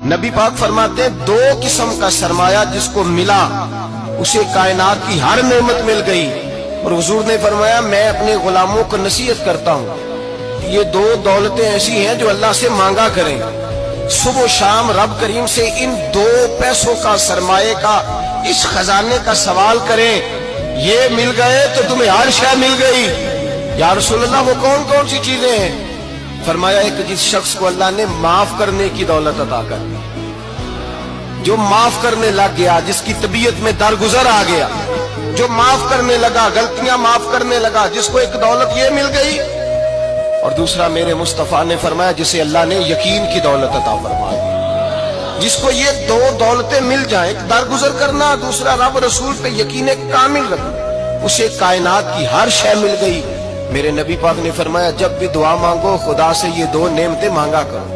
نبی پاک فرماتے ہیں دو قسم کا سرمایہ جس کو ملا اسے کائنات کی ہر نعمت مل گئی. اور حضور نے فرمایا میں اپنے غلاموں کو نصیحت کرتا ہوں یہ دو دولتیں ایسی ہیں جو اللہ سے مانگا کریں. صبح و شام رب کریم سے ان دو پیسوں کا سرمایے کا اس خزانے کا سوال کریں. یہ مل گئے تو تمہیں ہر شے مل گئی. یا رسول اللہ وہ کون کون سی چیزیں ہیں؟ فرمایا ایک جس شخص کو اللہ نے معاف کرنے کی دولت عطا کر دی, جو معاف کرنے لگ گیا, جس کی طبیعت میں درگزر آ گیا, جو معاف کرنے لگا, غلطیاں معاف کرنے لگا, جس کو ایک دولت یہ مل گئی. اور دوسرا میرے مصطفیٰ نے فرمایا جسے اللہ نے یقین کی دولت عطا فرما دی. جس کو یہ دو دولتیں مل جائیں, ایک درگزر کرنا, دوسرا رب رسول پہ یقین کامل رکھنا, اسے کائنات کی ہر شے مل گئی. میرے نبی پاک نے فرمایا جب بھی دعا مانگو خدا سے یہ دو نعمتیں مانگا کرو.